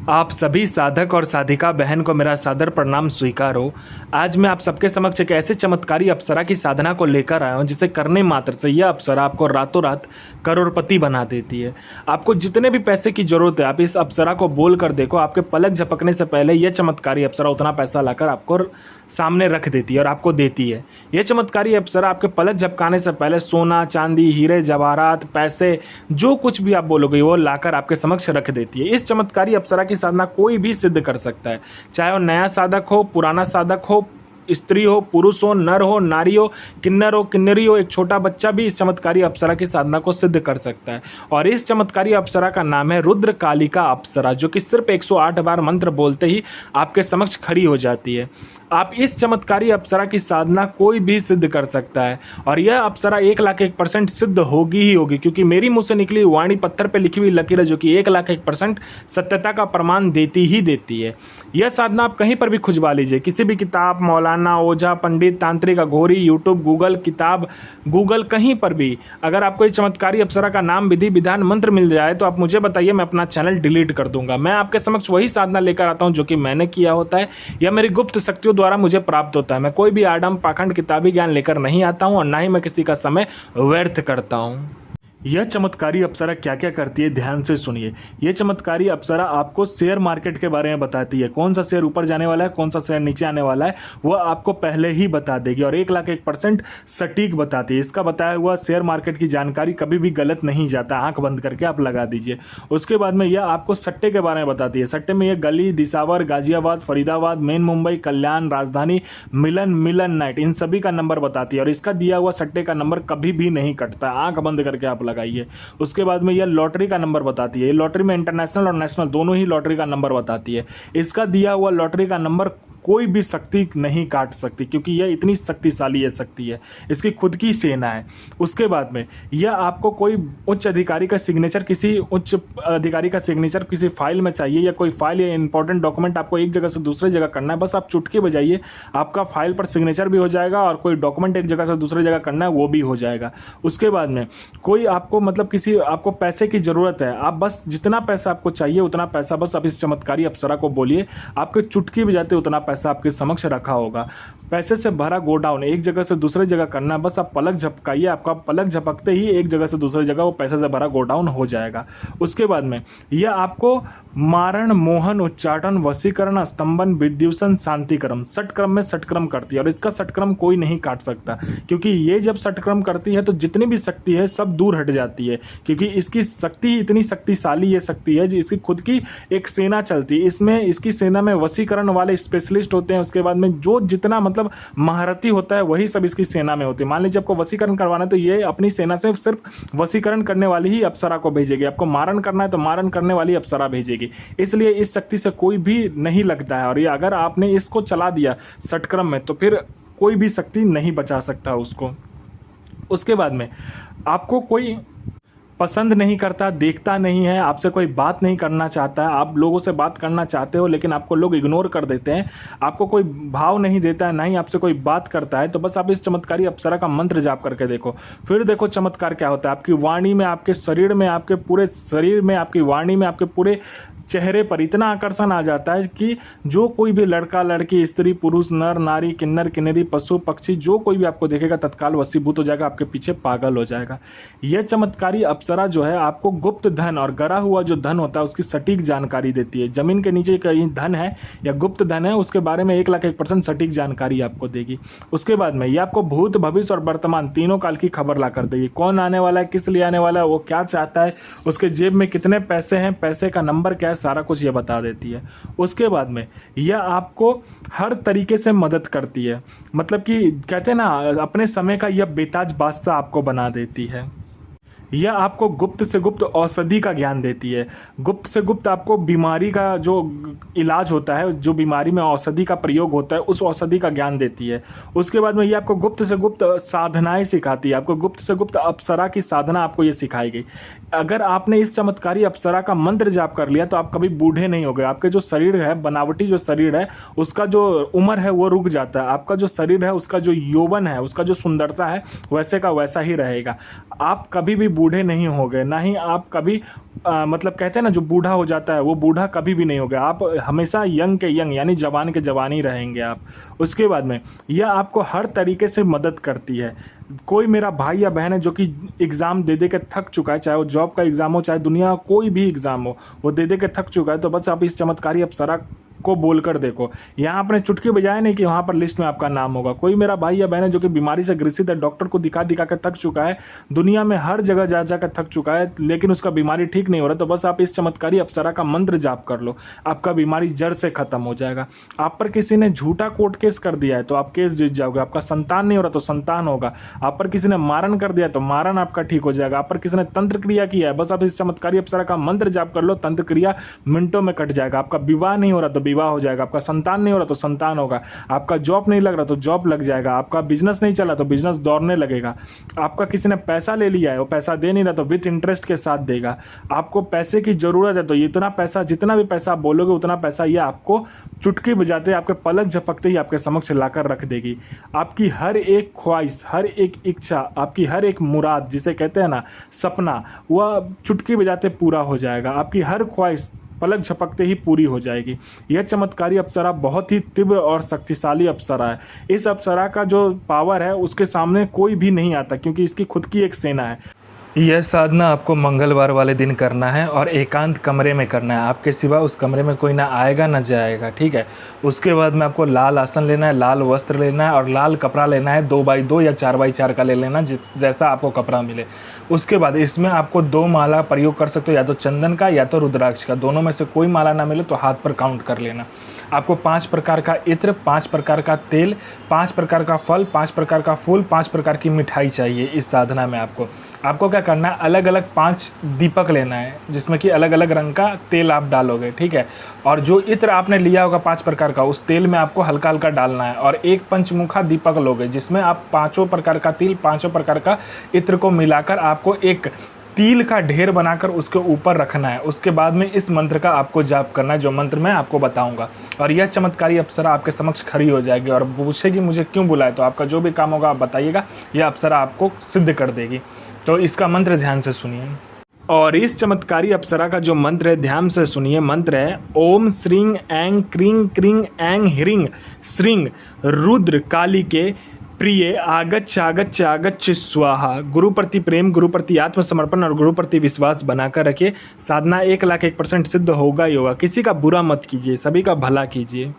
आप सभी साधक और साधिका बहन को मेरा सादर प्रणाम स्वीकार हो। आज मैं आप सबके समक्ष एक ऐसे चमत्कारी अप्सरा की साधना को लेकर आया हूं जिसे करने मात्र से यह अप्सरा आपको रातों रात करोड़पति बना देती है। आपको जितने भी पैसे की जरूरत है आप इस अप्सरा को बोल कर देखो, आपके पलक झपकने से पहले यह चमत्कारी अप्सरा उतना पैसा लाकर आपको सामने रख देती है और आपको देती है। यह चमत्कारी अप्सरा आपके पलक झपकाने से पहले सोना चांदी हीरे जवाहरात पैसे जो कुछ भी आप बोलोगे वो लाकर आपके समक्ष रख देती है। इस चमत्कारी अप्सरा की साधना कोई भी सिद्ध कर सकता है, चाहे वो नया साधक हो, पुराना साधक हो, स्त्री हो, पुरुष हो, नर हो, नारी हो, किन्नर हो, किन्नरी हो, एक छोटा बच्चा भी इस चमत्कारी अप्सरा की साधना को सिद्ध कर सकता है। और इस चमत्कारी अप्सरा का नाम है रुद्र कालिका अप्सरा, जो कि सिर्फ 108 बार मंत्र बोलते ही आपके समक्ष खड़ी हो जाती है। आप इस चमत्कारी अप्सरा की साधना कोई भी सिद्ध कर सकता है और यह अप्सरा 1,01% सिद्ध होगी ही होगी, क्योंकि मेरी मुंह से निकली वाणी पत्थर पे लिखी हुई लकीर है जो कि 1,01% सत्यता का प्रमाण देती ही देती है। यह साधना आप कहीं पर भी खुजवा लीजिए, किसी भी किताब, मौलाना, ओझा, पंडित, तांत्रिक, अघोरी, यूट्यूब, गूगल, किताब, गूगल, कहीं पर भी अगर आपको इस चमत्कारी अप्सरा का नाम, विधि, विधान, मंत्र मिल जाए तो आप मुझे बताइए, मैं अपना चैनल डिलीट कर दूंगा। मैं आपके समक्ष वही साधना लेकर आता हूं जो कि मैंने किया होता है या मेरी गुप्त शक्तियों द्वारा मुझे प्राप्त होता है। मैं कोई भी आडम पाखंड किताबी ज्ञान लेकर नहीं आता हूं और ना ही मैं किसी का समय व्यर्थ करता हूं। यह चमत्कारी अप्सरा क्या क्या करती है ध्यान से सुनिए। यह चमत्कारी अप्सरा आपको शेयर मार्केट के बारे में बताती है, कौन सा शेयर ऊपर जाने वाला है, कौन सा शेयर नीचे आने वाला है, वह आपको पहले ही बता देगी और 1,01% सटीक बताती है। इसका बताया हुआ शेयर मार्केट की जानकारी कभी भी गलत नहीं जाता, आंख बंद करके आप लगा दीजिए। उसके बाद में यह आपको सट्टे के बारे में बताती है। सट्टे में यह गली, दिसावर, गाजियाबाद, फरीदाबाद, मेन मुंबई, कल्याण, राजधानी, मिलन नाइट, इन सभी का नंबर बताती है और इसका दिया हुआ सट्टे का नंबर कभी भी नहीं कटता, आंख बंद करके आप लगाइए। उसके बाद में यह लॉटरी का नंबर बताती है। लॉटरी में इंटरनेशनल और नेशनल दोनों ही लॉटरी का नंबर बताती है। इसका दिया हुआ लॉटरी का नंबर कोई भी शक्ति नहीं काट सकती, क्योंकि यह इतनी शक्तिशाली है शक्ति है, इसकी खुद की सेना है। उसके बाद में यह आपको कोई उच्च अधिकारी का सिग्नेचर, किसी उच्च अधिकारी का सिग्नेचर किसी फाइल में चाहिए या कोई फाइल या इंपॉर्टेंट डॉक्यूमेंट आपको एक जगह से दूसरी जगह करना है, बस आप चुटकी बजाइए, आपका फाइल पर सिग्नेचर भी हो जाएगा और कोई डॉक्यूमेंट एक जगह से दूसरी जगह करना है वो भी हो जाएगा। उसके बाद में कोई आपको किसी आपको पैसे की जरूरत है, आप बस जितना पैसा आपको चाहिए उतना पैसा बस आप इस चमत्कारी अप्सरा को बोलिए, आपके चुटकी बजाते उतना पैसा आपके समक्ष रखा होगा। पैसे से भरा गोडाउन एक जगह से दूसरी जगह करना, बस आप पलक झपकाइए, आपका पलक झपकते ही एक जगह से दूसरी जगह वो पैसे से भरा गोडाउन हो जाएगा। उसके बाद में यह आपको मारण, मोहन, उच्चाटन, वशीकरण, स्तंभन, विद्युषण, शांतिक्रम, षटक्रम में षटक्रम करती है और इसका षटक्रम कोई नहीं काट सकता, क्योंकि ये जब षटक्रम करती है तो जितनी भी शक्ति है सब दूर हट जाती है, क्योंकि इसकी शक्ति इतनी शक्तिशाली ये शक्ति है जो इसकी खुद की एक सेना चलती है। इसमें इसकी सेना में वशीकरण वाले स्पेशलिस्ट होते हैं। उसके बाद में जो जितना महारथी होता है वही सब इसकी सेना में होते हैं। मान लीजिए आपको वशीकरण करवाना है तो ये अपनी सेना से सिर्फ वशीकरण करने वाली ही अप्सरा को भेजेगी, आपको मारण करना है तो मारण करने वाली अप्सरा भेजेगी। इसलिए इस शक्ति से कोई भी नहीं लगता है और ये अगर आपने इसको चला दिया षटक्रम में तो फिर कोई भी शक्ति नहीं बचा सकता उसको। उसके बाद में आपको कोई पसंद नहीं करता, देखता नहीं है, आपसे कोई बात नहीं करना चाहता है, आप लोगों से बात करना चाहते हो लेकिन आपको लोग इग्नोर कर देते हैं, आपको कोई भाव नहीं देता है, ना ही आपसे कोई बात करता है, तो बस आप इस चमत्कारी अप्सरा का मंत्र जाप करके देखो, फिर देखो चमत्कार क्या होता है। आपकी वाणी में, आपके शरीर में, आपके पूरे शरीर में, आपकी वाणी में, आपके पूरे चेहरे पर इतना आकर्षण आ जाता है कि जो कोई भी लड़का, लड़की, स्त्री, पुरुष, नर, नारी, किन्नर, किन्नरी, पशु, पक्षी, जो कोई भी आपको देखेगा तत्काल वशीभूत हो जाएगा, आपके पीछे पागल हो जाएगा। यह चमत्कारी अप्सरा जो है आपको गुप्त धन और गरा हुआ जो धन होता है उसकी सटीक जानकारी देती है। जमीन के नीचे कहीं धन है या गुप्त धन है उसके बारे में 1,01% सटीक जानकारी आपको देगी। उसके बाद में यह आपको भूत, भविष्य और वर्तमान तीनों काल की खबर ला कर देगी। कौन आने वाला है, किस लिए आने वाला है, वो क्या चाहता है, उसके जेब में कितने पैसे हैं, पैसे का नंबर क्या है, सारा कुछ ये बता देती है। उसके बाद में यह आपको हर तरीके से मदद करती है, मतलब कि कहते हैं ना अपने समय का यह बेताज बादशाह आपको बना देती है। यह आपको गुप्त से गुप्त औषधि का ज्ञान देती है। गुप्त से गुप्त आपको बीमारी का जो इलाज होता है, जो बीमारी में औषधि का प्रयोग होता है, उस औषधि का ज्ञान देती है। उसके बाद में ये आपको गुप्त से गुप्त साधनाएं सिखाती है। आपको गुप्त से गुप्त अप्सरा की साधना आपको ये सिखाई गई। अगर आपने इस चमत्कारी अप्सरा का मंत्र जाप कर लिया तो आप कभी बूढ़े नहीं हो गए। आपके जो शरीर है, बनावटी जो शरीर है, उसका जो उम्र है वो रुक जाता है। आपका जो शरीर है, उसका जो यौवन है, उसका जो सुंदरता है, वैसे का वैसा ही रहेगा। आप कभी भी बूढ़े नहीं हो गए, ना ही आप कभी मतलब कहते हैं ना जो बूढ़ा हो जाता है वो बूढ़ा कभी भी नहीं हो गया। आप हमेशा यंग के यंग यानी जवान के जवान ही रहेंगे आप। उसके बाद में यह आपको हर तरीके से मदद करती है। कोई मेरा भाई या बहन है जो कि एग्ज़ाम दे दे के थक चुका है, चाहे वो जॉब का एग्ज़ाम हो, चाहे दुनिया का कोई भी एग्ज़ाम हो, वो दे दे के थक चुका है, तो बस आप इस चमत्कारी अप्सरा को बोलकर देखो। यहाँ आपने चुटकी बजाए नहीं कि वहाँ पर लिस्ट में आपका नाम होगा। कोई मेरा भाई या बहन है जो कि बीमारी से ग्रसित है, डॉक्टर को दिखा दिखा कर थक चुका है, दुनिया में हर जगह जा जाकर थक चुका है, लेकिन उसका बीमारी ठीक नहीं हो रहा, तो बस आप इस चमत्कारी अप्सरा का मंत्र जाप कर लो, आपका बीमारी जड़ से खत्म हो जाएगा। आप पर किसी ने झूठा कोर्ट केस कर दिया है तो आप केस जीत जाओगे। आपका संतान नहीं हो रहा तो संतान होगा। आप पर किसी ने मारन कर दिया तो मारन आपका ठीक हो जाएगा। आप पर किसी ने तंत्र क्रिया किया है, बस आप इस चमत्कारी अप्सरा का मंत्र जाप कर लो, तंत्र क्रिया मिनटों में कट जाएगा। आपका विवाह नहीं हो रहा तो विवाह हो जाएगा। आपका संतान नहीं हो रहा तो संतान होगा। आपका जॉब नहीं लग रहा तो जॉब लग जाएगा। आपका बिजनेस नहीं चला तो बिजनेस दौड़ने लगेगा। आपका किसी ने पैसा ले लिया है, वो पैसा दे नहीं रहा तो विथ इंटरेस्ट के साथ देगा। आपको पैसे की जरूरत है तो इतना पैसा, जितना भी पैसा आप बोलोगे उतना पैसा ये आपको चुटकी बजाते, आपके पलक झपकते ही आपके समक्ष लाकर रख देगी। आपकी हर एक ख्वाहिश, हर एक इच्छा, आपकी हर एक मुराद, जिसे कहते हैं ना सपना, वह चुटकी बजाते पूरा हो जाएगा। आपकी हर ख्वाहिश पलक झपकते ही पूरी हो जाएगी। यह चमत्कारी अप्सरा बहुत ही तीव्र और शक्तिशाली अप्सरा है। इस अप्सरा का जो पावर है उसके सामने कोई भी नहीं आता, क्योंकि इसकी खुद की एक सेना है। यह साधना आपको मंगलवार वाले दिन करना है और एकांत कमरे में करना है। आपके सिवा उस कमरे में कोई ना आएगा ना जाएगा, ठीक है। उसके बाद में आपको लाल आसन लेना है, लाल वस्त्र लेना है और लाल कपड़ा लेना है। 2x2 या 4x4 का ले लेना, जैसा आपको कपड़ा मिले। उसके बाद इसमें आपको 2 माला प्रयोग कर सकते हो, या तो चंदन का या तो रुद्राक्ष का। दोनों में से कोई माला ना मिले तो हाथ पर काउंट कर लेना। आपको 5 प्रकार का इत्र, 5 प्रकार का तेल, 5 प्रकार का फल, 5 प्रकार का फूल, 5 प्रकार की मिठाई चाहिए इस साधना में। आपको क्या करना है, अलग अलग 5 दीपक लेना है, जिसमें कि अलग अलग रंग का तेल आप डालोगे, ठीक है। और जो इत्र आपने लिया होगा 5 प्रकार का, उस तेल में आपको हल्का हल्का डालना है। और एक पंचमुखा दीपक लोगे, जिसमें आप 5 प्रकार का तिल, 5 प्रकार का इत्र को मिलाकर आपको एक तिल का ढेर बनाकर उसके ऊपर रखना है। उसके बाद में इस मंत्र का आपको जाप करना है, जो मंत्र मैं आपको बताऊंगा। और यह चमत्कारी अप्सरा आपके समक्ष खड़ी हो जाएगी और पूछेगी मुझे क्यों बुलाए। तो आपका जो भी काम होगा आप बताइएगा, यह अप्सरा आपको सिद्ध कर देगी। तो इसका मंत्र ध्यान से सुनिए। और इस चमत्कारी अप्सरा का जो मंत्र है ध्यान से सुनिए। मंत्र है ओम श्रीं ऐं क्रीं क्रीं ऐं ह्रीं श्रीं रुद्र काली के प्रिय आगच्छ आगच्छ आगच्छ स्वाहा। गुरु प्रति प्रेम, गुरु प्रति आत्मसमर्पण और गुरु प्रति विश्वास बनाकर रखिए। साधना 1,01,000% सिद्ध होगा ही होगा। किसी का बुरा मत कीजिए, सभी का भला कीजिए।